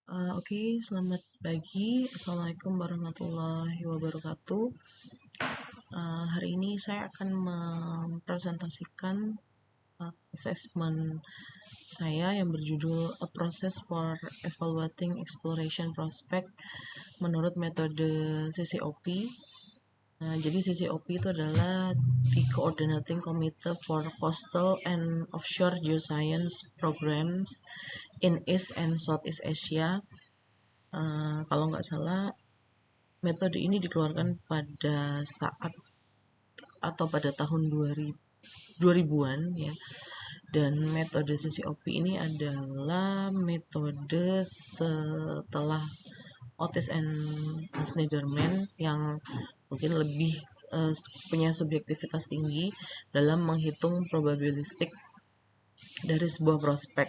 Oke, selamat pagi. Assalamualaikum warahmatullahi wabarakatuh. Hari ini saya akan mempresentasikan assessment saya yang berjudul A Process for Evaluating Exploration Prospect menurut metode CCOP. Jadi CCOP itu adalah the Coordinating Committee for Coastal and Offshore Geoscience Programs in East and Southeast Asia. Kalau nggak salah, metode ini dikeluarkan pada saat atau pada tahun 2000-an ya. Dan metode CCOP ini adalah metode setelah Otis and Schneiderman yang mungkin lebih punya subjektivitas tinggi dalam menghitung probabilistik dari sebuah prospek.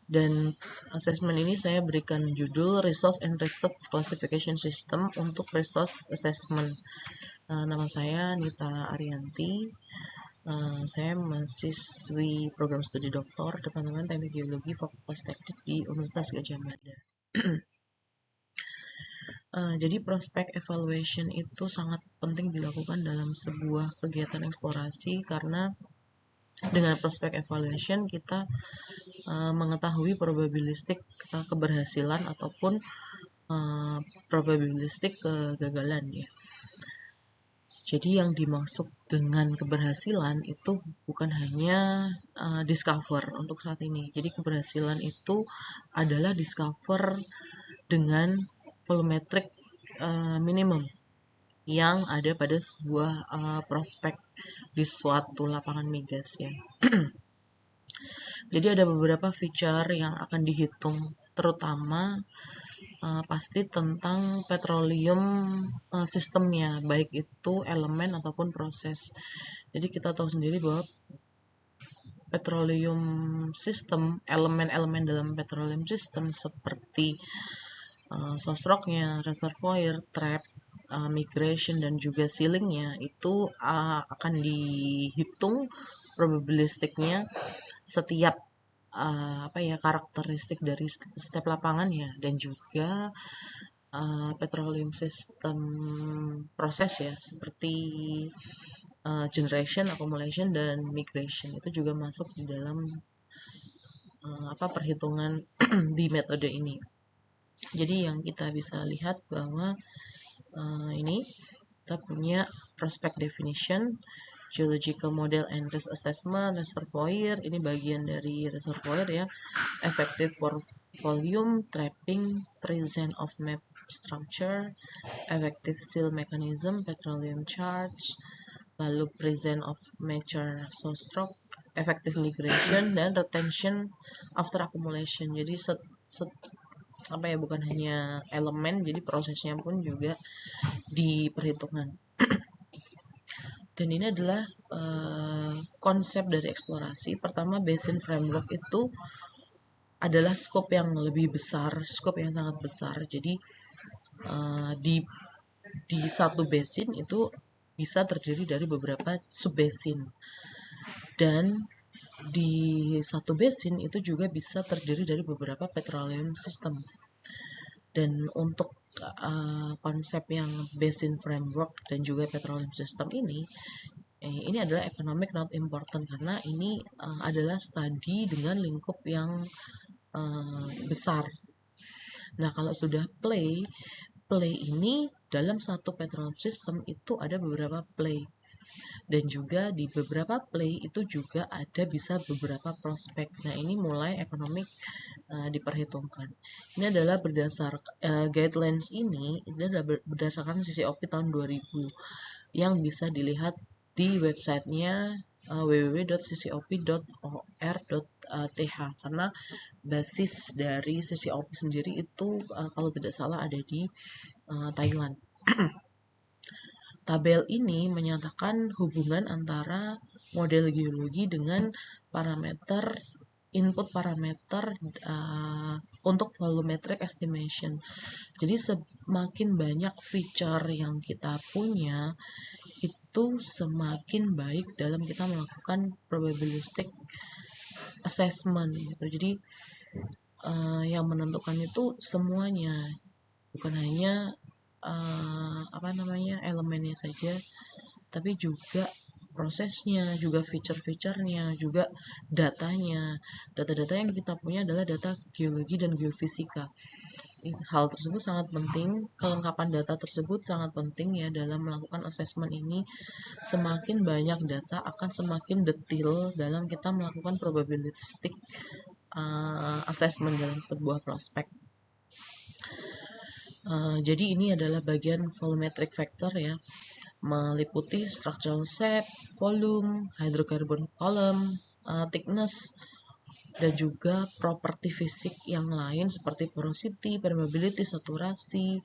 Dan assessment ini saya berikan judul Resource and Reserve Classification System untuk Resource Assessment. Nama saya Nita Arianti. Saya mahasiswi program studi doktor Departemen Teknik Geologi Fakultas Teknik di Universitas Gadjah Mada. Jadi prospek evaluation itu sangat penting dilakukan dalam sebuah kegiatan eksplorasi karena dengan prospek evaluation kita mengetahui probabilistik keberhasilan ataupun probabilistik kegagalan ya. Jadi yang dimaksud dengan keberhasilan itu bukan hanya discover untuk saat ini. Jadi keberhasilan itu adalah discover dengan volumetric minimum yang ada pada sebuah prospek di suatu lapangan migas ya. Jadi ada beberapa feature yang akan dihitung, terutama pasti tentang petroleum sistemnya, baik itu elemen ataupun proses. Jadi kita tahu sendiri bahwa petroleum system, elemen-elemen dalam petroleum system seperti source-rocknya, reservoir, trap, migration, dan juga sealingnya itu akan dihitung probabilistiknya setiap karakteristik dari setiap lapangannya, dan juga petroleum system proses ya, seperti generation, accumulation, dan migration itu juga masuk di dalam perhitungan di metode ini. Jadi yang kita bisa lihat bahwa ini kita punya prospect definition, geological model and risk assessment, reservoir, ini bagian dari reservoir ya, effective volume, trapping, presence of map structure, effective seal mechanism, petroleum charge, lalu presence of major source rock, effective migration, dan retention after accumulation. Jadi bukan hanya elemen, jadi prosesnya pun juga diperhitungkan. Dan ini adalah konsep dari eksplorasi. Pertama, basin framework itu adalah skop yang lebih besar, skop yang sangat besar. Jadi di satu basin itu bisa terdiri dari beberapa subbasin, dan di satu basin itu juga bisa terdiri dari beberapa petroleum system. Dan untuk konsep yang basin framework dan juga petroleum system ini adalah economic not important, karena ini adalah studi dengan lingkup yang besar. Nah, kalau sudah play ini dalam satu petroleum system itu ada beberapa play, dan juga di beberapa play itu juga ada bisa beberapa prospek. Nah, ini mulai ekonomik diperhitungkan. Ini adalah berdasarkan guidelines ini adalah berdasarkan CCOP tahun 2000 yang bisa dilihat di websitenya www.ccop.or.th, karena basis dari CCOP sendiri itu kalau tidak salah ada di Thailand. Tabel ini menyatakan hubungan antara model geologi dengan parameter input parameter untuk volumetric estimation. Jadi semakin banyak feature yang kita punya, itu semakin baik dalam kita melakukan probabilistic assessment gitu. Jadi yang menentukan itu semuanya, bukan hanya elemennya saja, tapi juga prosesnya, juga feature-featurenya, juga datanya. Data-data yang kita punya adalah data geologi dan geofisika. Hal tersebut sangat penting, kelengkapan data tersebut sangat penting ya dalam melakukan assessment ini. Semakin banyak data akan semakin detail dalam kita melakukan probabilistic assessment dalam sebuah prospek. Jadi ini adalah bagian volumetric factor ya, meliputi structural shape, volume, hydrocarbon column, thickness, dan juga properti fisik yang lain seperti porosity, permeability, saturasi,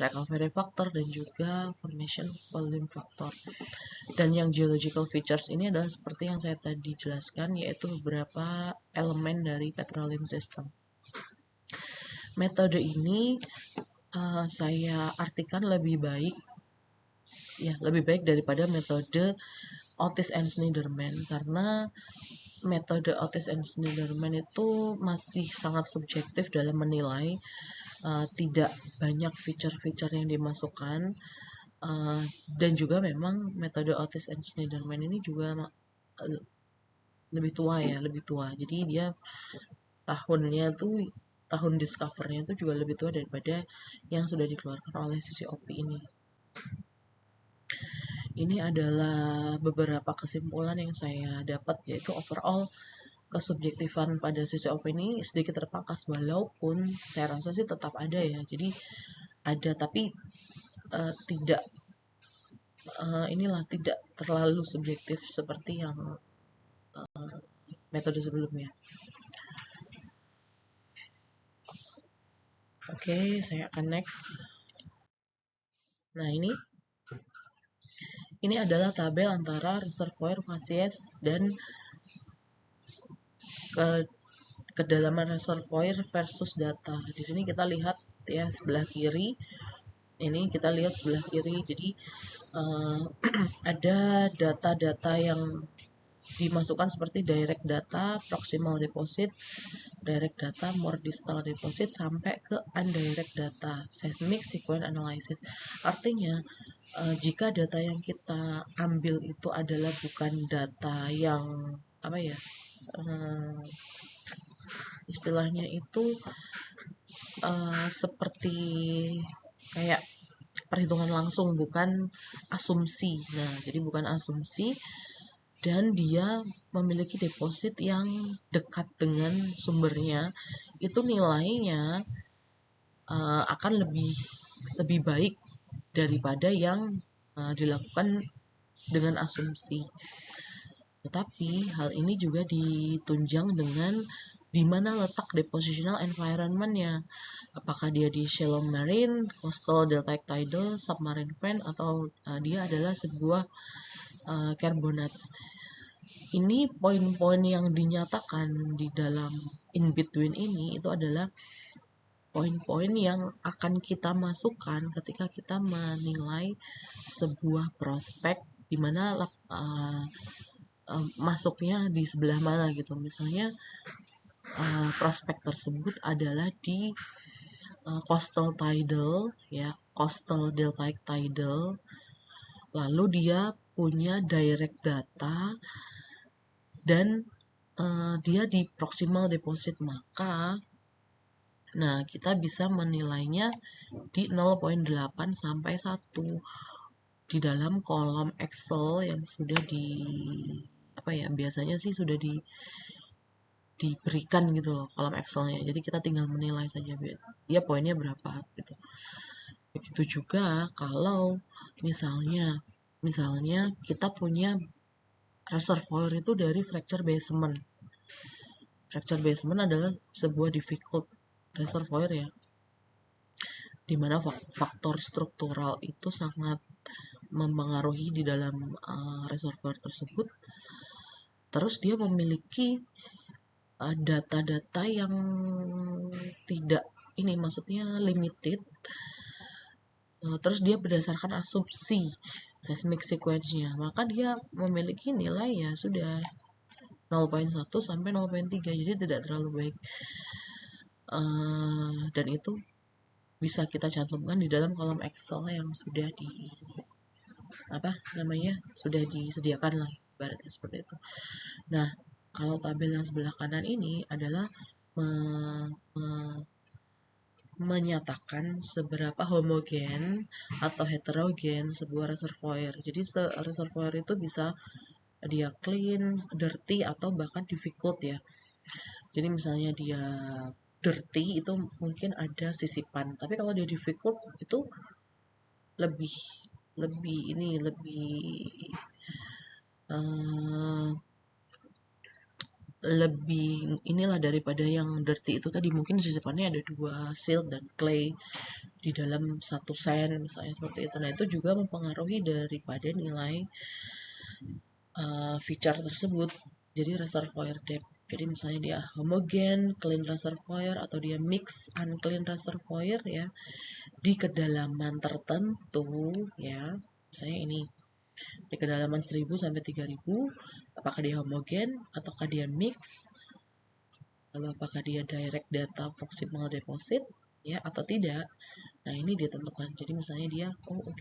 recovery factor, dan juga formation volume factor. Dan yang geological features ini adalah seperti yang saya tadi jelaskan, yaitu beberapa elemen dari petroleum system. Metode ini saya artikan lebih baik daripada metode Otis and Sniderman, karena metode Otis and Sniderman itu masih sangat subjektif dalam menilai, tidak banyak feature-feature yang dimasukkan, dan juga memang metode Otis and Sniderman ini juga lebih tua, jadi dia tahun discovernya itu juga lebih tua daripada yang sudah dikeluarkan oleh CCOP ini. Ini adalah beberapa kesimpulan yang saya dapat, yaitu overall kesubjektifan pada CCOP ini sedikit terpangkas, walaupun saya rasa sih tetap ada ya. Jadi ada, tapi tidak terlalu subjektif seperti yang metode sebelumnya. Oke, saya akan next. Nah, ini adalah tabel antara reservoir facies dan kedalaman reservoir versus data. Di sini kita lihat ya sebelah kiri. Ini kita lihat sebelah kiri. Jadi ada data-data yang dimasukkan seperti direct data, proximal deposit, direct data, more distal deposit, sampai ke indirect data, seismic sequence analysis. Artinya jika data yang kita ambil itu adalah bukan data yang istilahnya itu seperti kayak perhitungan langsung, bukan asumsi. Nah, jadi bukan asumsi, dan dia memiliki deposit yang dekat dengan sumbernya, itu nilainya akan lebih baik daripada yang dilakukan dengan asumsi. Tetapi hal ini juga ditunjang dengan di mana letak depositional environment-nya. Apakah dia di shallow marine, coastal deltaic tidal, submarine vent, atau dia adalah sebuah carbonates. Ini poin-poin yang dinyatakan di dalam in between ini itu adalah poin-poin yang akan kita masukkan ketika kita menilai sebuah prospek, di mana masuknya di sebelah mana gitu. Misalnya prospek tersebut adalah di coastal tidal ya, coastal deltaic tidal, lalu dia punya direct data dan dia di proximal deposit, maka kita bisa menilainya di 0.8 sampai 1 di dalam kolom Excel yang sudah biasanya sih sudah diberikan gitu loh, kolom Excelnya. Jadi kita tinggal menilai saja dia poinnya berapa gitu. Begitu juga kalau misalnya kita punya reservoir itu dari fracture basement. Fracture basement adalah sebuah difficult reservoir ya, dimana faktor struktural itu sangat mempengaruhi di dalam reservoir tersebut. Terus dia memiliki data-data yang tidak maksudnya limited. Terus dia berdasarkan asumsi seismic sequence-nya, maka dia memiliki nilai ya sudah 0,1 sampai 0,3, jadi tidak terlalu baik. Dan itu bisa kita cantumkan di dalam kolom Excel yang sudah sudah disediakan lah, ibaratnya seperti itu. Nah, kalau tabel yang sebelah kanan ini adalah menyatakan seberapa homogen atau heterogen sebuah reservoir. Jadi reservoir itu bisa dia clean, dirty, atau bahkan difficult ya. Jadi misalnya dia dirty itu mungkin ada sisipan, tapi kalau dia difficult itu lebih lebih ini uh, lebih inilah daripada yang dirty itu tadi. Mungkin sisipannya ada 2, silt dan clay di dalam 1 sen misalnya seperti itu. Nah, itu juga mempengaruhi daripada nilai feature tersebut. Jadi reservoir depth, jadi misalnya dia homogen clean reservoir atau dia mix unclean reservoir ya, di kedalaman tertentu ya, misalnya ini di kedalaman 1000 sampai 3000, apakah dia homogen ataukah dia mix, lalu apakah dia direct data proximal deposit ya atau tidak. Nah, ini ditentukan. Jadi misalnya dia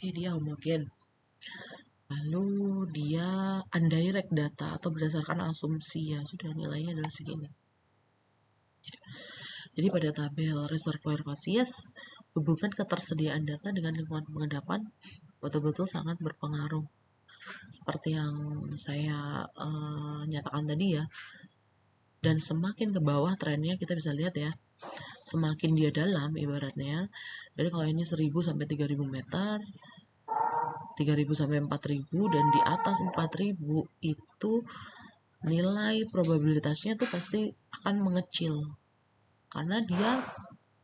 dia homogen, lalu dia undirect data atau berdasarkan asumsi ya sudah nilainya adalah segini. Jadi pada tabel reservoir facies, hubungan ketersediaan data dengan lingkungan pengendapan betul-betul sangat berpengaruh. Seperti yang saya nyatakan tadi ya. Dan semakin ke bawah trennya kita bisa lihat ya, semakin dia dalam ibaratnya. Jadi kalau ini 1000 sampai 3000 meter, 3000 sampai 4000, dan di atas 4000 itu nilai probabilitasnya tuh pasti akan mengecil. Karena dia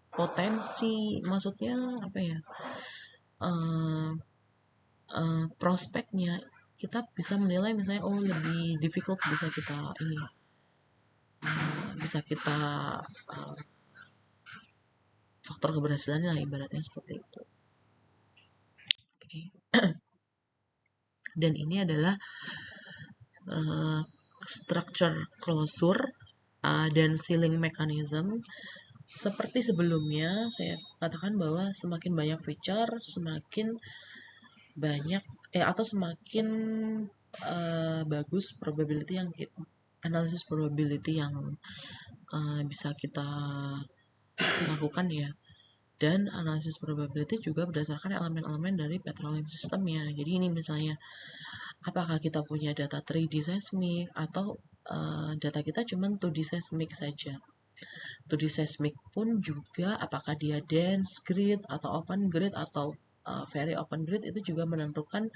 potensi, maksudnya apa ya, prospeknya kita bisa menilai misalnya lebih difficult, bisa kita ini faktor keberhasilannya lah ibaratnya seperti itu. Oke. Dan ini adalah structure closure dan sealing mechanism. Seperti sebelumnya saya katakan bahwa semakin banyak feature, semakin banyak atau semakin bagus probability yang analisis probability yang bisa kita lakukan ya. Dan analisis probability juga berdasarkan elemen-elemen dari petroleum systemnya. Jadi ini misalnya, apakah kita punya data 3D seismic atau data kita cuma 2D seismic saja. 2D seismic pun juga apakah dia dense grid atau open grid atau very open grid, itu juga menentukan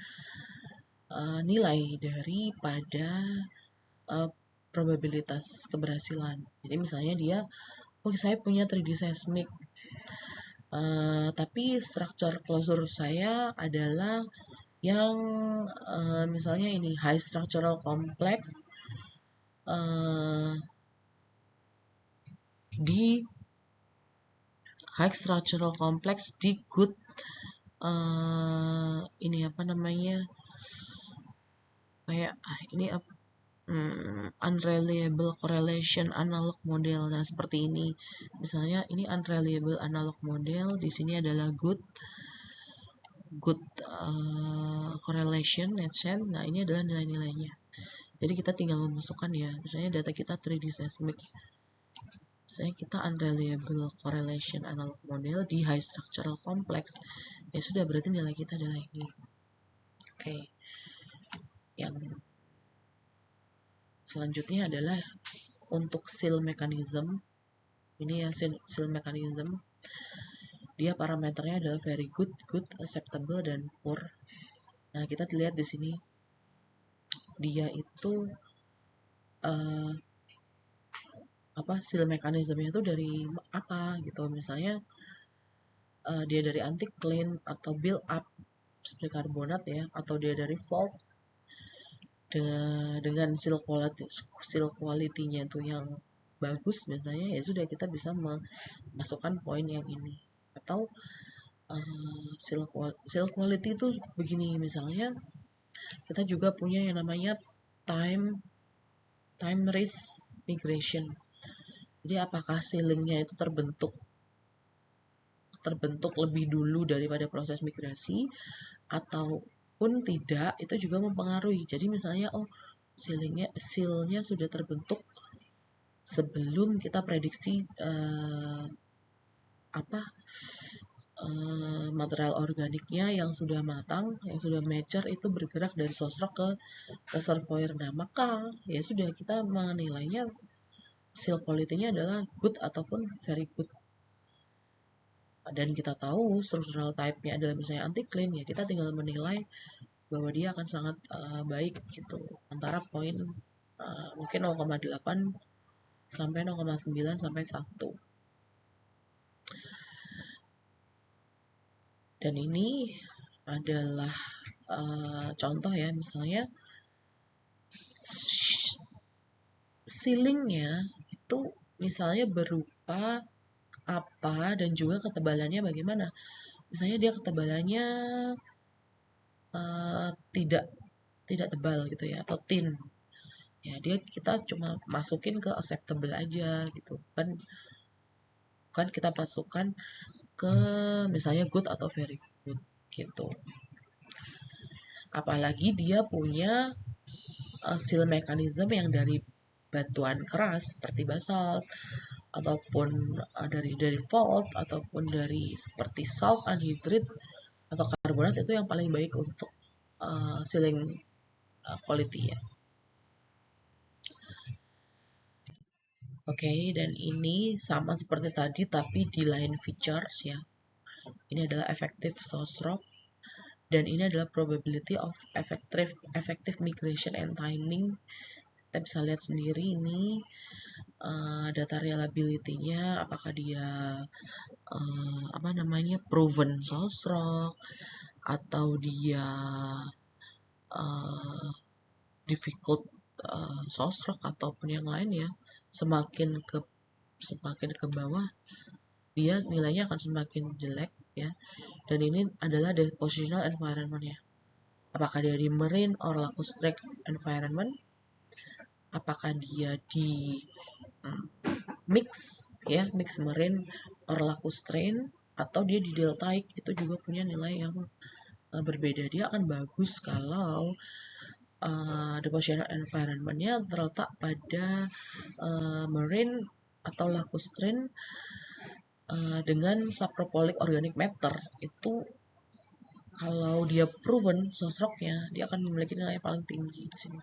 nilai daripada probabilitas keberhasilan. Jadi misalnya dia, saya punya 3D seismic, tapi structure closure saya adalah yang misalnya ini high structural complex di high structural complex di good ini apa namanya, kayak ini unreliable correlation analog model. Nah, seperti ini misalnya, ini unreliable analog model, di sini adalah good correlation netsen. Nah, ini adalah nilai-nilainya. Jadi kita tinggal memasukkan ya, misalnya data kita 3D seismic, misalnya kita unreliable correlation analog model di high structural complex, ya sudah, berarti nilai kita adalah ini. Oke. Yang selanjutnya adalah untuk seal mechanism. Ini ya seal mechanism. Dia parameternya adalah very good, good, acceptable, dan poor. Nah, kita lihat di sini dia itu seal mekanismenya itu dari apa gitu. Misalnya dia dari anti-clean atau build up seperti karbonat ya, atau dia dari fault dengan seal quality-nya itu yang bagus misalnya, ya sudah, kita bisa memasukkan poin yang ini. Atau seal quality itu begini, misalnya kita juga punya yang namanya time time risk migration. Jadi apakah sealingnya itu terbentuk lebih dulu daripada proses migrasi ataupun tidak, itu juga mempengaruhi. Jadi misalnya sealnya sudah terbentuk sebelum kita prediksi material organiknya yang sudah matang, yang sudah mature itu bergerak dari sosrok ke reservoir. Nah, maka ya sudah kita menilainya seal quality-nya adalah good ataupun very good. Dan kita tahu structural type-nya adalah misalnya anti-clean, ya kita tinggal menilai bahwa dia akan sangat baik gitu. Antara poin mungkin 0,8 sampai 0,9 sampai 1. Dan ini adalah contoh ya, misalnya sealingnya itu misalnya berupa apa dan juga ketebalannya bagaimana. Misalnya dia ketebalannya tidak tebal gitu ya, atau thin. Ya kita cuma masukin ke acceptable aja gitu kan kita masukkan ke misalnya good atau very good gitu. Apalagi dia punya seal mechanism yang dari batuan keras seperti basalt ataupun dari fault ataupun dari seperti salt anhydride atau karbonat, itu yang paling baik untuk sealing quality ya. Oke, dan ini sama seperti tadi tapi di lain features ya. Ini adalah effective source rock dan ini adalah probability of effective migration and timing. Kita bisa lihat sendiri ini data reliability-nya, apakah dia proven source rock atau dia difficult source rock ataupun yang lain ya. Semakin ke bawah dia nilainya akan semakin jelek ya. Dan ini adalah depositional environment-nya. Apakah dia di marine or lacustrine environment, apakah dia di mix marine or lacustrine, atau dia di deltaic, itu juga punya nilai yang berbeda. Dia akan bagus kalau depositional environment-nya terletak pada marine atau lacustrine dengan sapropolic organic matter. Itu kalau dia proven source rock-nya, dia akan memiliki nilai paling tinggi di sini.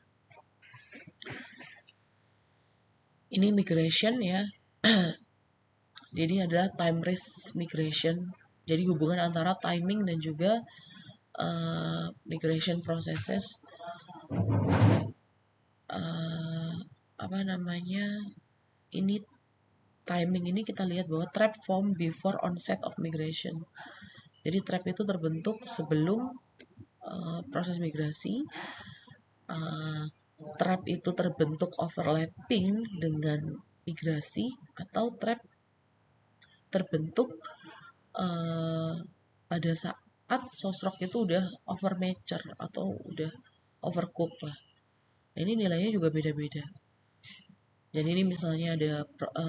Ini migration ya. Jadi adalah time risk migration. Jadi hubungan antara timing dan juga migration processes. Ini timing ini kita lihat bahwa trap form before onset of migration. Jadi trap itu terbentuk sebelum proses migrasi. Trap itu terbentuk overlapping dengan migrasi, atau trap terbentuk pada saat source rock itu udah over mature atau udah overcook lah. Nah, ini nilainya juga beda-beda. Jadi ini misalnya ada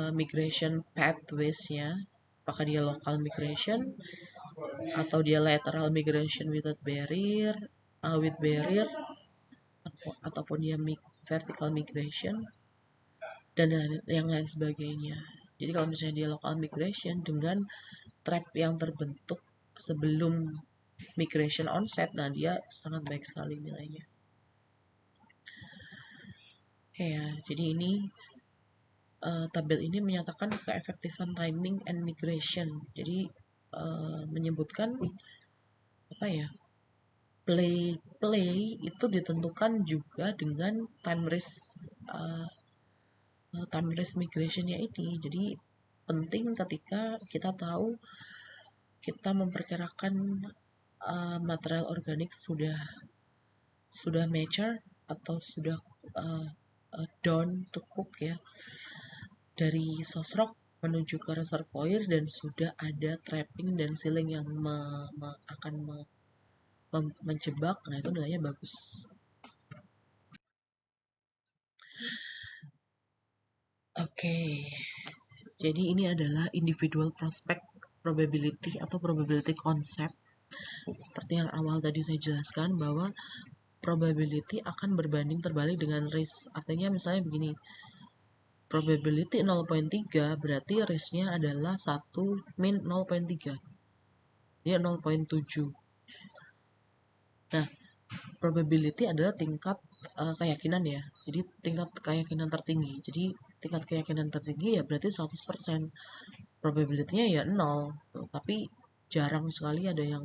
migration pathways-nya, apakah dia local migration atau dia lateral migration without barrier, with barrier, ataupun dia vertical migration dan yang lain sebagainya. Jadi kalau misalnya dia local migration dengan trap yang terbentuk sebelum migration onset, nah dia sangat baik sekali nilainya. Oke ya, jadi ini tabel ini menyatakan keefektifan timing and migration. Jadi menyebutkan play itu ditentukan juga dengan time risk migration-nya ini. Jadi penting ketika kita tahu kita memperkirakan material organik sudah mature atau sudah done to cook ya, dari source rock menuju ke reservoir dan sudah ada trapping dan sealing yang akan menjebak. Nah itu nilainya bagus. Oke, jadi ini adalah individual prospect probability atau probability concept. Seperti yang awal tadi saya jelaskan bahwa probability akan berbanding terbalik dengan risk. Artinya misalnya begini, probability 0,3 berarti risknya adalah 1 min 0,3. Dia 0,7. Nah, probability adalah tingkat keyakinan ya. Jadi tingkat keyakinan tertinggi. Jadi tingkat keyakinan tertinggi ya berarti 100%. Probability-nya ya 0. Tapi jarang sekali ada yang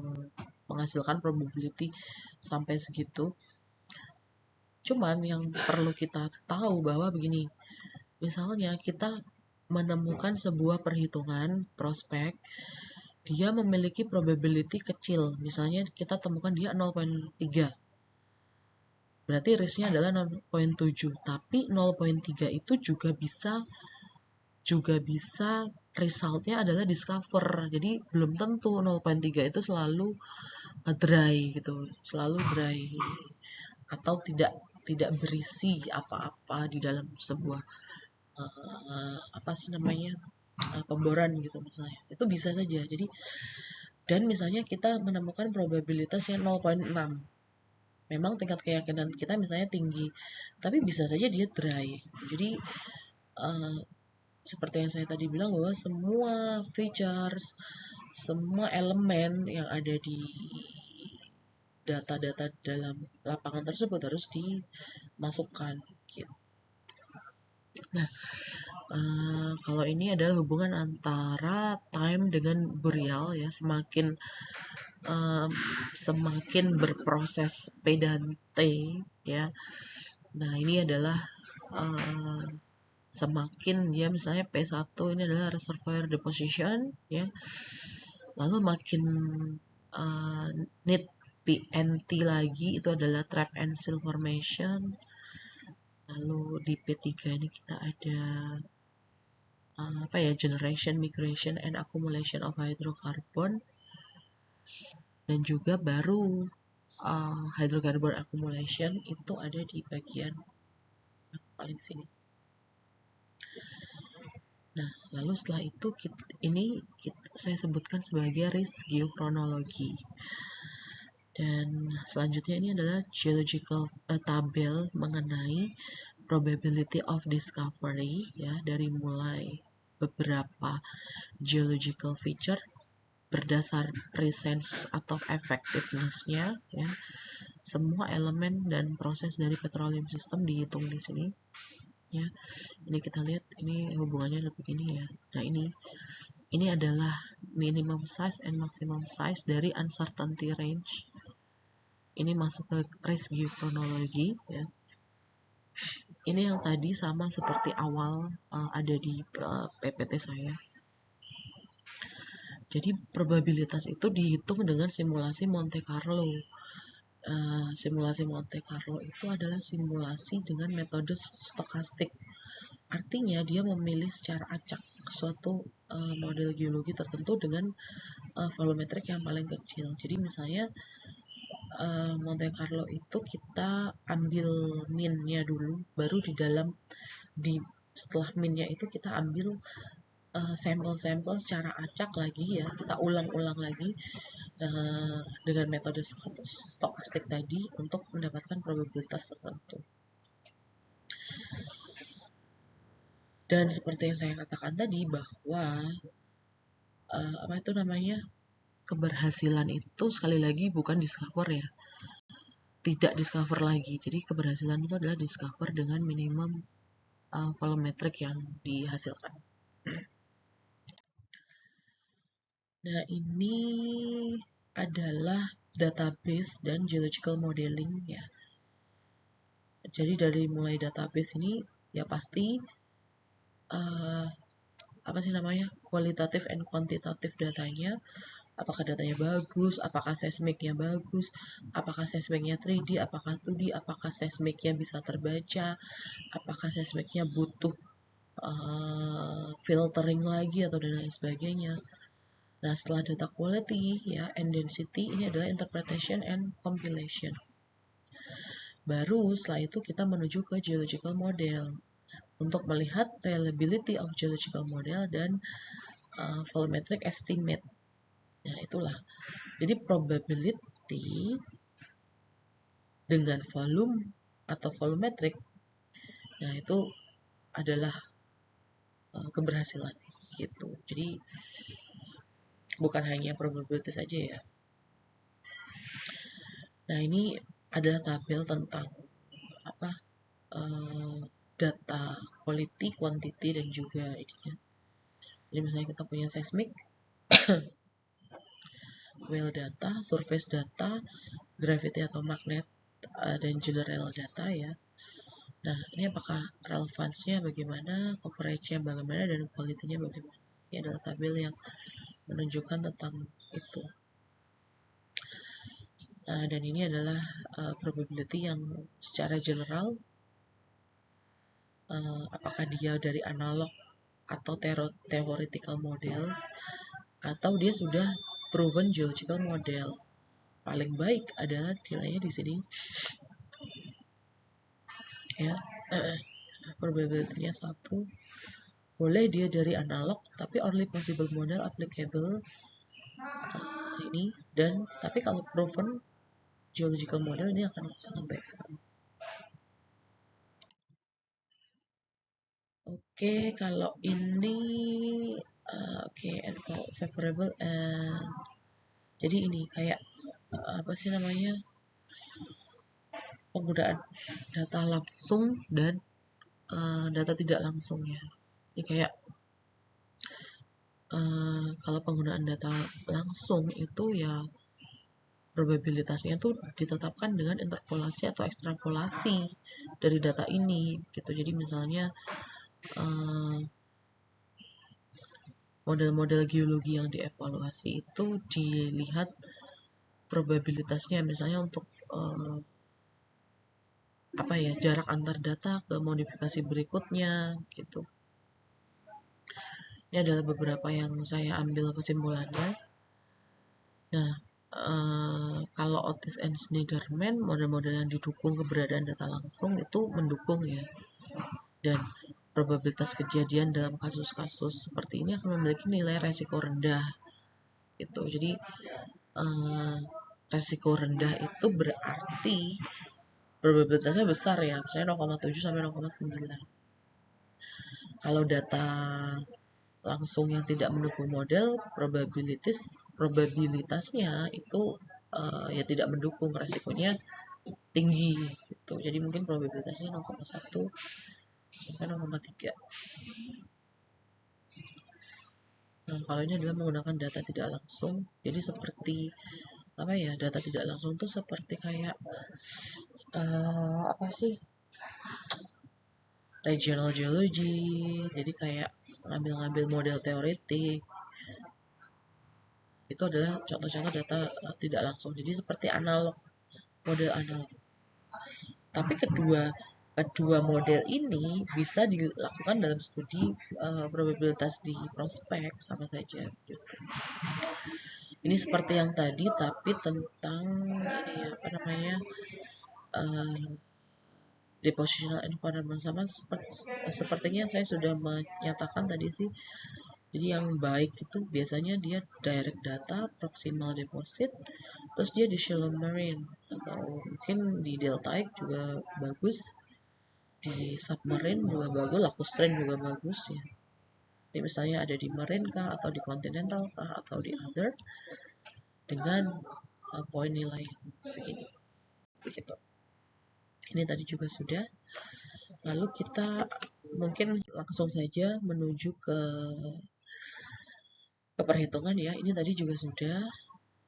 menghasilkan probability sampai segitu. Cuman yang perlu kita tahu bahwa begini, misalnya kita menemukan sebuah perhitungan prospek, dia memiliki probability kecil. Misalnya kita temukan dia 0,3. Berarti risknya adalah 0,7. Tapi 0,3 itu juga bisa resultnya adalah discover. Jadi belum tentu 0,3 itu selalu dry gitu, selalu dry atau tidak berisi apa-apa di dalam sebuah apa sih namanya pemboran gitu misalnya. Itu bisa saja. Jadi dan misalnya kita menemukan probabilitas yang 0,6. Memang tingkat keyakinan kita misalnya tinggi, tapi bisa saja dia dry. Jadi uh, seperti yang saya tadi bilang bahwa semua features, semua elemen yang ada di data-data dalam lapangan tersebut harus dimasukkan gitu. Nah, kalau ini adalah hubungan antara time dengan burial ya, semakin berproses P dan T ya. Nah, ini adalah semakin ya misalnya P1 ini adalah reservoir deposition ya. Lalu makin need PNT lagi itu adalah trap and seal formation. Lalu di P3 ini kita ada generation, migration and accumulation of hydrocarbon. Dan juga baru hydrocarbon accumulation itu ada di bagian paling sini. Nah, lalu setelah itu saya sebutkan sebagai risk geochronology. Dan selanjutnya ini adalah geological tabel mengenai probability of discovery ya, dari mulai beberapa geological feature berdasar presence atau effectiveness-nya ya. Semua elemen dan proses dari petroleum system dihitung di sini ya. Ini kita lihat ini hubungannya begini ya. Nah, ini adalah minimum size and maximum size dari uncertainty range. Ini masuk ke risk geochronology ya. Ini yang tadi sama seperti awal ada di PPT saya. Jadi probabilitas itu dihitung dengan simulasi Monte Carlo. Simulasi Monte Carlo itu adalah simulasi dengan metode stokastik. Artinya dia memilih secara acak suatu model geologi tertentu dengan volumetrik yang paling kecil. Jadi misalnya Monte Carlo itu kita ambil min-nya dulu, baru setelah min-nya itu kita ambil sampel-sampel secara acak lagi ya, kita ulang-ulang lagi dengan metode stokastik tadi untuk mendapatkan probabilitas tertentu. Dan seperti yang saya katakan tadi bahwa keberhasilan itu sekali lagi bukan discover ya, tidak discover lagi. Jadi keberhasilan itu adalah discover dengan minimum volumetrik yang dihasilkan. Nah, ini adalah database dan geological modeling ya. Jadi dari mulai database ini ya pasti kualitatif and kuantitatif datanya. Apakah datanya bagus, apakah seismiknya bagus, apakah seismiknya 3D, apakah 2D, apakah seismiknya bisa terbaca, apakah seismiknya butuh filtering lagi atau dan lain sebagainya. Nah, setelah data quality ya and density, ini adalah interpretation and compilation. Baru setelah itu kita menuju ke geological model. untuk melihat reliability of geological model dan volumetric estimate. Nah, itulah. Jadi probability dengan volume atau volumetric, nah itu adalah keberhasilan gitu. Jadi bukan hanya probability saja ya. Nah, ini adalah tabel tentang apa data quality, quantity, dan juga ininya. Jadi misalnya kita punya seismic, well data, surface data, gravity atau magnet, dan general data ya. Nah, ini apakah relevansinya bagaimana, coveragenya bagaimana, dan quality-nya bagaimana. Ini adalah tabel yang menunjukkan tentang itu. Dan ini adalah probability yang secara general, apakah dia dari analog atau theoretical models, atau dia sudah proven geological model. Paling baik adalah nilainya di sini ya, probability-nya 1. Boleh dia dari analog, tapi only possible model applicable ini, dan tapi kalau proven geological model ini akan sangat baik sekali. Oke, kalau ini oke, and favorable, jadi ini kayak apa sih namanya, penggunaan data langsung dan data tidak langsung ya. Ini kayak kalau penggunaan data langsung itu ya probabilitasnya tuh ditetapkan dengan interpolasi atau ekstrapolasi dari data ini gitu. Jadi misalnya model-model geologi yang dievaluasi itu dilihat probabilitasnya, misalnya untuk apa ya, jarak antar data ke modifikasi berikutnya gitu. Ini adalah beberapa yang saya ambil kesimpulannya. Nah, kalau Otis and Snyderman, model-model yang didukung keberadaan data langsung itu mendukung ya. Dan probabilitas kejadian dalam kasus-kasus seperti ini akan memiliki nilai resiko rendah gitu. Jadi resiko rendah itu berarti probabilitasnya besar ya, misalnya 0,7 sampai 0,9. Kalau data langsung yang tidak mendukung model, probabilitasnya itu ya tidak mendukung, resikonya tinggi gitu. Jadi mungkin probabilitasnya 0,1 sampai 0,3. Nah, kalau ini adalah menggunakan data tidak langsung, jadi seperti apa ya, data tidak langsung tuh seperti kayak apa sih, regional geology, jadi kayak ngambil-ngambil model teoretik. Itu adalah contoh-contoh data tidak langsung, jadi seperti analog, model analog. Tapi kedua model ini bisa dilakukan dalam studi probabilitas di prospek sama saja gitu. Ini seperti yang tadi, tapi tentang ini apa namanya, depositional environment, sama sepertinya saya sudah menyatakan tadi sih. Jadi yang baik itu biasanya dia direct data, proximal deposit, terus dia di shallow marine, atau mungkin di deltaic juga bagus, di submarine juga bagus, lacustrine juga bagus ya. Jadi misalnya ada di marine kah, atau di continental kah, atau di other, dengan poin nilai segini begitu. Ini tadi juga sudah. Lalu kita mungkin langsung saja menuju ke perhitungan ya. Ini tadi juga sudah.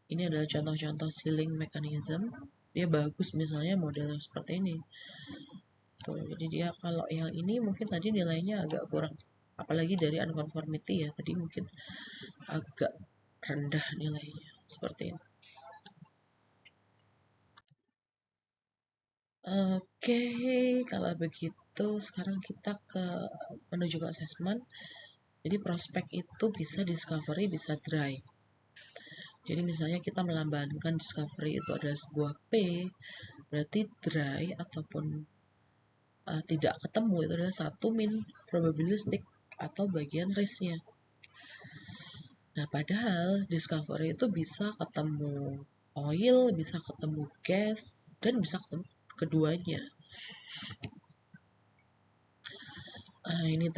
Ini adalah contoh-contoh sealing mechanism. Dia bagus misalnya model seperti ini. Tuh, jadi dia kalau yang ini mungkin tadi nilainya agak kurang. Apalagi dari unconformity ya. Tadi mungkin agak rendah nilainya. Seperti ini. Oke, kalau begitu sekarang kita menuju ke assessment. Jadi prospek itu bisa discovery, bisa dry. Jadi misalnya kita melambangkan discovery itu adalah sebuah P, berarti dry ataupun tidak ketemu itu adalah 1 min probabilistik atau bagian risknya. Nah, padahal discovery itu bisa ketemu oil, bisa ketemu gas, dan bisa ketemu keduanya. Ini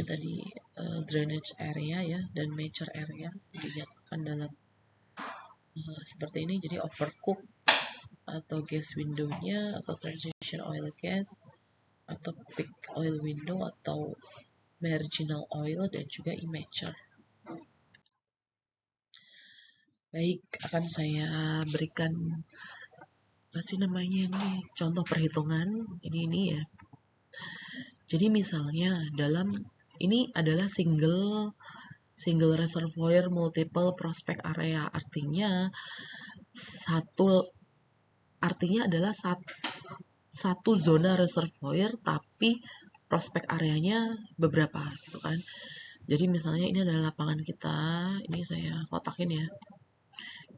tadi drainage area ya dan mature area dinyatakan dalam seperti ini. Jadi overcook atau gas window-nya atau transition oil gas atau peak oil window atau marginal oil dan juga immature. Baik, akan saya berikan namanya ini contoh perhitungan ini ya. Jadi misalnya dalam ini adalah single reservoir multiple prospect area, artinya adalah satu zona reservoir tapi prospek areanya beberapa gitu kan. Jadi misalnya ini adalah lapangan kita, ini saya kotakin ya.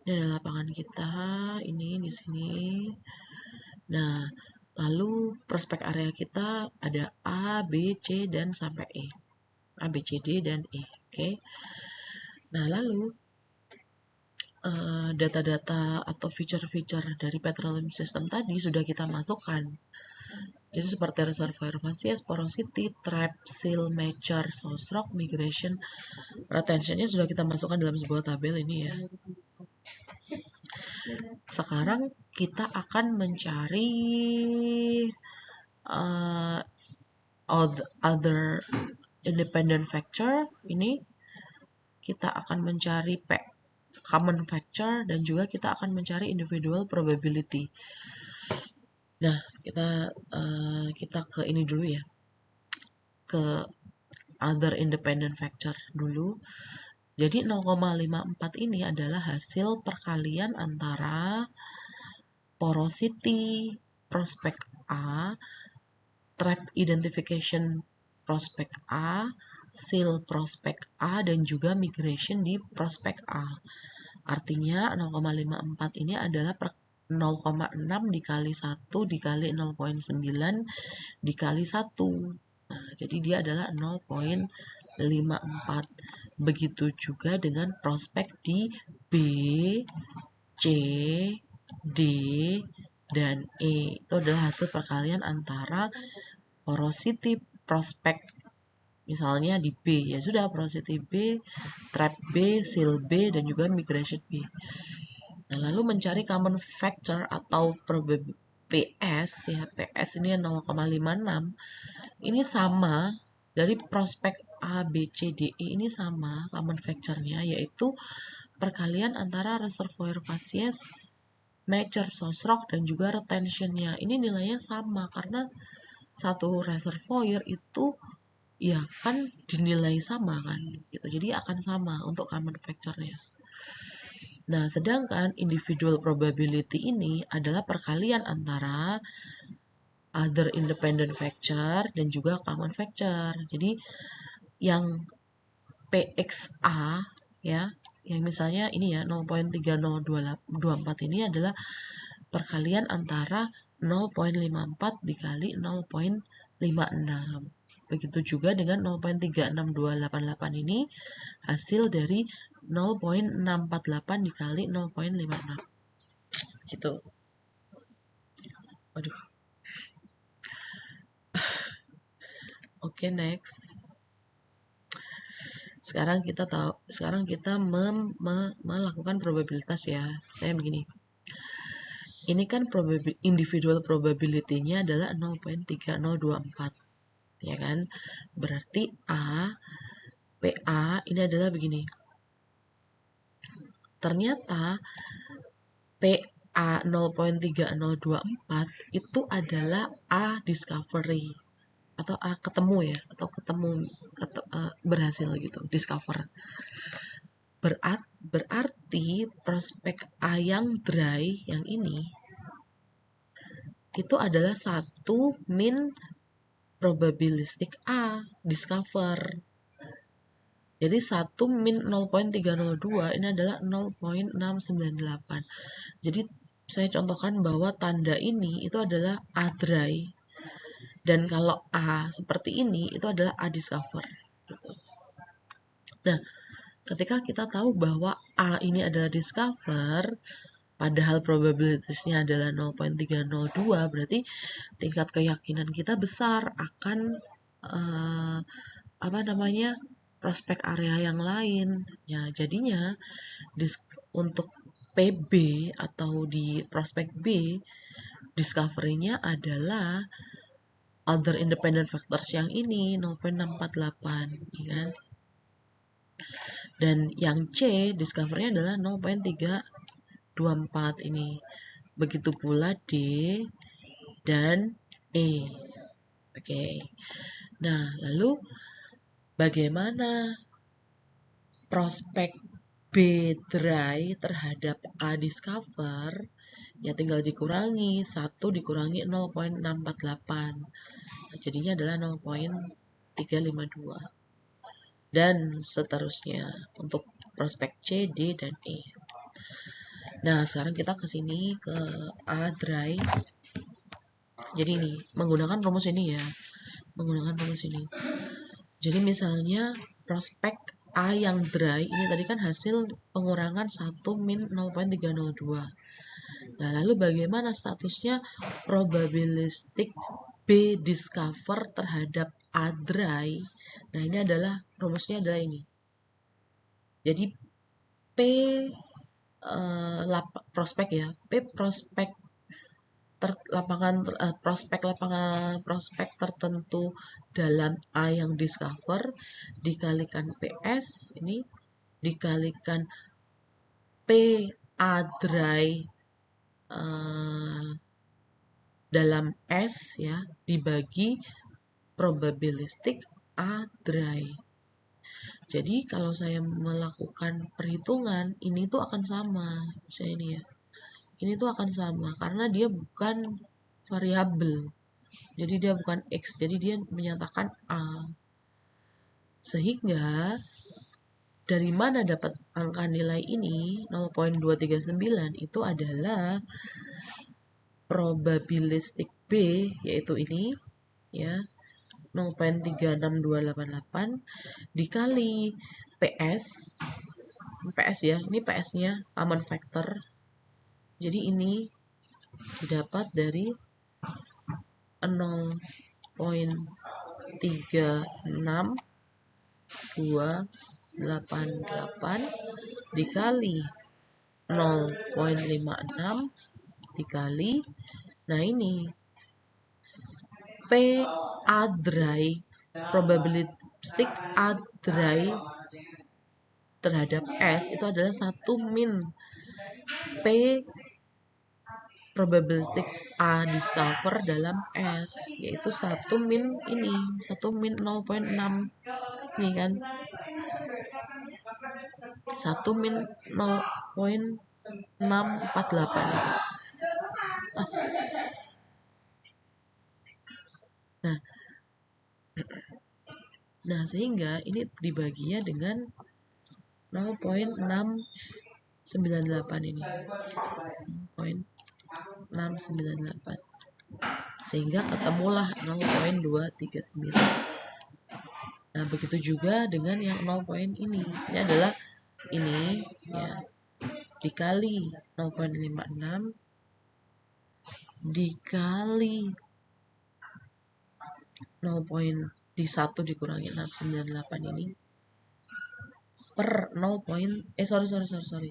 Ini adalah lapangan kita, ini di sini. Nah, lalu prospek area kita ada A, B, C dan sampai E. A, B, C, D dan E. Oke. Nah, lalu data-data atau feature-feature dari petroleum system tadi sudah kita masukkan. Jadi seperti reservoir facies, porosity, trap, seal, mature, source rock, migration, retentionnya sudah kita masukkan dalam sebuah tabel ini ya. Sekarang kita akan mencari other independent factor. Ini kita akan mencari common factor dan juga kita akan mencari individual probability. Nah, kita ke ini dulu ya, ke other independent factor dulu. Jadi 0,54 ini adalah hasil perkalian antara porosity prospek A, trap identification prospek A, seal prospek A, dan juga migration di prospek A. Artinya 0,54 ini adalah 0,6 dikali 1 dikali 0,9 dikali 1. Nah, jadi dia adalah 0,54. Begitu juga dengan prospek di B, C, D, dan E. Itu adalah hasil perkalian antara porosity prospek misalnya di B, ya sudah porosity B, trap B, seal B, dan juga migration B. Nah, lalu mencari common factor atau PS ya, PS ini 0,56. Ini sama dari prospek A, B, C, D, E ini sama common factor-nya, yaitu perkalian antara reservoir facies, mature source rock, dan juga retention-nya. Ini nilainya sama karena satu reservoir itu ya kan dinilai sama kan gitu. Jadi akan sama untuk common factor-nya. Nah, sedangkan individual probability ini adalah perkalian antara other independent factor dan juga common factor. Jadi yang PXA ya, yang misalnya ini ya 0.3024 ini adalah perkalian antara 0.54 dikali 0.56. Begitu juga dengan 0.36288 ini hasil dari 0.648 dikali 0.56. Gitu. Waduh. Oke, next. Sekarang kita melakukan probabilitas ya. Saya begini. Ini kan individual probability-nya adalah 0.3024. Ya kan? Berarti PA ini adalah begini. Ternyata PA 0.3024 itu adalah A discovery atau A ketemu ya, atau berhasil gitu, discover. Berarti prospek A yang dry yang ini itu adalah satu min probabilistik A discover. Jadi 1 min 0.302 ini adalah 0.698. Jadi saya contohkan bahwa tanda ini itu adalah A dry, dan kalau A seperti ini itu adalah A discover. Nah, ketika kita tahu bahwa A ini adalah discover, padahal probabilitasnya adalah 0.302, berarti tingkat keyakinan kita besar akan prospek area yang lain. Ya, jadinya untuk PB atau di prospek B, discovery-nya adalah other independent factors yang ini 0.648, ya kan? Dan yang C, discovery-nya adalah 0.324 ini. Begitu pula D dan E. Oke. Nah, lalu bagaimana prospek B dry terhadap A discover? Ya tinggal dikurangi, 1 dikurangi 0.648. Jadinya adalah 0.352. Dan seterusnya untuk prospek C, D, dan E. Nah, sekarang kita ke sini ke A dry. Jadi ini menggunakan rumus ini ya. Menggunakan rumus ini. Jadi misalnya prospek A yang dry ini tadi kan hasil pengurangan 1 min 0.302. Nah, lalu bagaimana statusnya probabilistik B discover terhadap A dry? Nah, ini adalah rumusnya adalah ini. Jadi P prospek ya, P prospek prospek tertentu dalam A yang discover dikalikan PS ini dikalikan P A dry dalam S ya dibagi probabilistik A dry. Jadi kalau saya melakukan perhitungan ini tuh akan sama, misalnya ini ya. Ini tuh akan sama karena dia bukan variabel. Jadi dia bukan X, jadi dia menyatakan A. Sehingga dari mana dapat angka nilai ini 0.239 itu adalah probabilistik B, yaitu ini ya 0.36288 dikali PS ya, ini PS-nya common factor. Jadi ini didapat dari 0.36288 dikali 0.56 dikali, nah ini P A dry, probabilistik A dry terhadap S itu adalah 1 min P probabilistik A discover dalam S, yaitu 1 min ini, 1 min 0.6 ini kan, 1 min 0.648. Nah, sehingga ini dibaginya dengan 0.698 ini. 0.698. Sehingga ketemulah 0.239. Nah, begitu juga dengan yang 0 ini. Ini adalah ini ya dikali 0.56 dikali 0. Di 1 dikurangi 698 ini per 0. Sorry.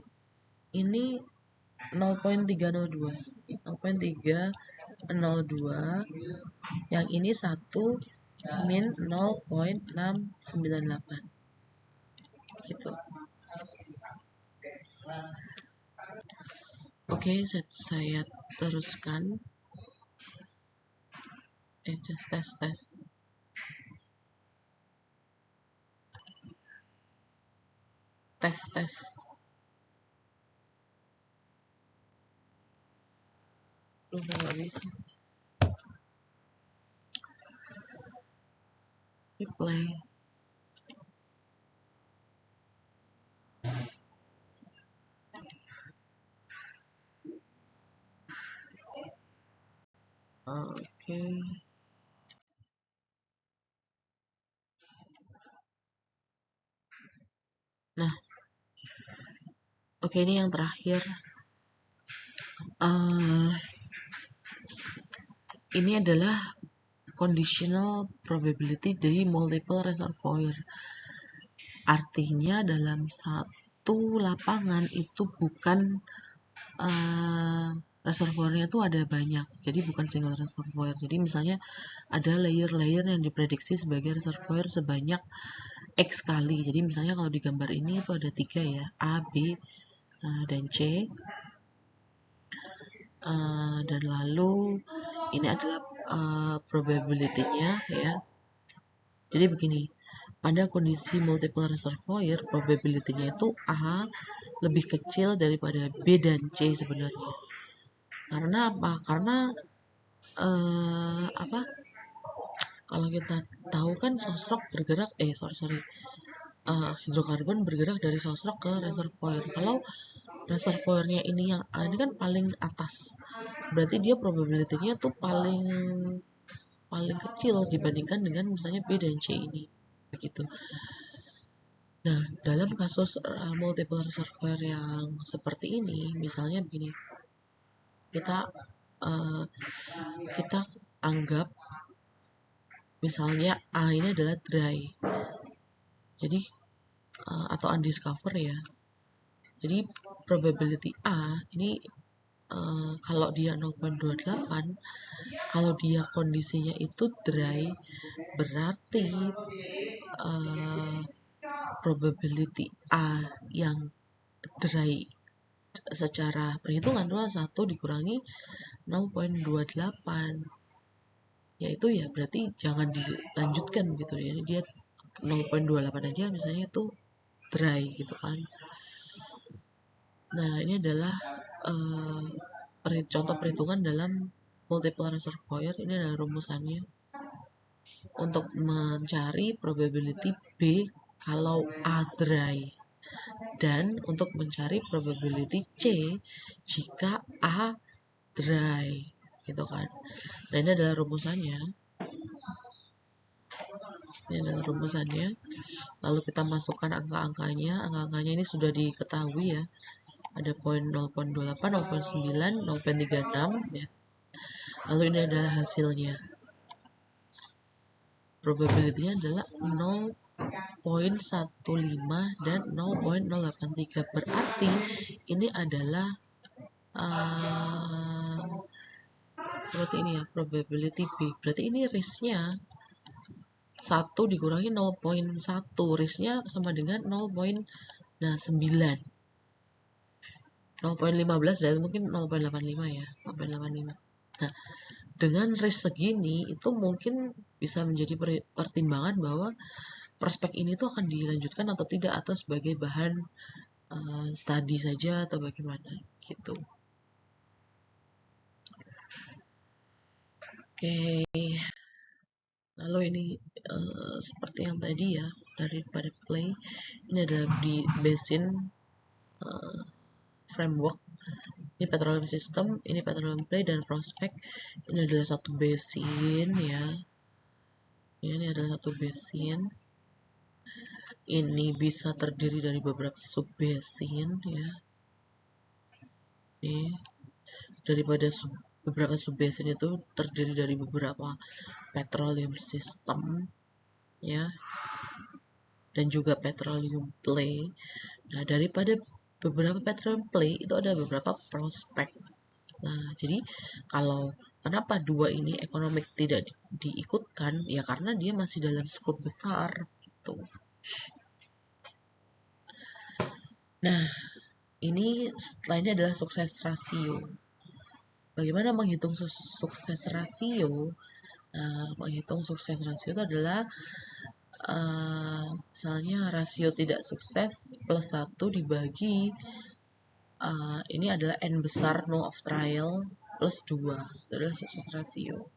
Ini 0.302. 0.302. Yang ini 1 min 0.698. Gitu. Oke, saya teruskan. Tes. Nggak bisa. Replay. Oke. Nah, oke, ini yang terakhir. Ini adalah conditional probability dari multiple reservoir. Artinya dalam satu lapangan itu bukan reservoirnya itu ada banyak, jadi bukan single reservoir. Jadi misalnya ada layer-layer yang diprediksi sebagai reservoir sebanyak X kali. Jadi misalnya kalau di gambar ini itu ada 3 ya, A, B, dan C. Dan lalu ini adalah probability-nya ya. Jadi begini, pada kondisi multiple reservoir, probability-nya itu A lebih kecil daripada B dan C sebenarnya. Karena apa? Karena kalau kita tahu kan sosrok bergerak, hidrokarbon bergerak dari sosrok ke reservoir. Kalau reservoirnya ini yang A ini kan paling atas, berarti dia probability-nya tuh paling kecil dibandingkan dengan misalnya B dan C ini, begitu. Nah, dalam kasus multiple reservoir yang seperti ini, misalnya begini, kita anggap misalnya A ini adalah dry, jadi atau undiscover ya. Jadi probability A ini kalau dia 0.28, kalau dia kondisinya itu dry, berarti probability A yang dry secara perhitungan adalah 1 dikurangi 0.28, yaitu ya berarti jangan dilanjutkan gitu ya. Jadi dia 0.28 aja misalnya itu dry gitu kan. Nah, ini adalah contoh perhitungan dalam multiple reservoir. Ini adalah rumusannya untuk mencari probability B kalau A dry, dan untuk mencari probability C jika A dry gitu kan. Nah, ini adalah rumusannya. Lalu kita masukkan angka-angkanya. Angka-angkanya ini sudah diketahui ya. Ada poin 0.28, 0.9, 0.36 ya. Lalu ini adalah hasilnya. Probability-nya adalah 0.15 dan 0.083. Berarti ini adalah seperti ini ya, probability B. Berarti ini risknya 1 dikurangi 0.1, risknya sama dengan 0.9. 0.15 dan mungkin 0.85 ya, 0.85. Nah, dengan risk segini itu mungkin bisa menjadi pertimbangan bahwa prospek ini tuh akan dilanjutkan atau tidak, atau sebagai bahan studi saja atau bagaimana gitu. Oke. Lalu ini seperti yang tadi ya, daripada play, ini adalah di basin framework. Ini petroleum system, ini petroleum play dan prospek. Ini adalah satu basin ya. Ini adalah satu basin. Ini bisa terdiri dari beberapa sub basin ya. Ini daripada beberapa sub basin itu terdiri dari beberapa petroleum system ya, dan juga petroleum play. Nah, daripada beberapa petroleum play itu ada beberapa prospek. Nah, jadi kalau kenapa dua ini ekonomik tidak diikutkan ya, karena dia masih dalam skop besar gitu. Nah, ini lainnya adalah sukses rasio. Bagaimana menghitung sukses rasio? Nah, menghitung sukses rasio itu adalah misalnya rasio tidak sukses plus 1 dibagi ini adalah N besar no of trial plus 2. Itu adalah sukses rasio.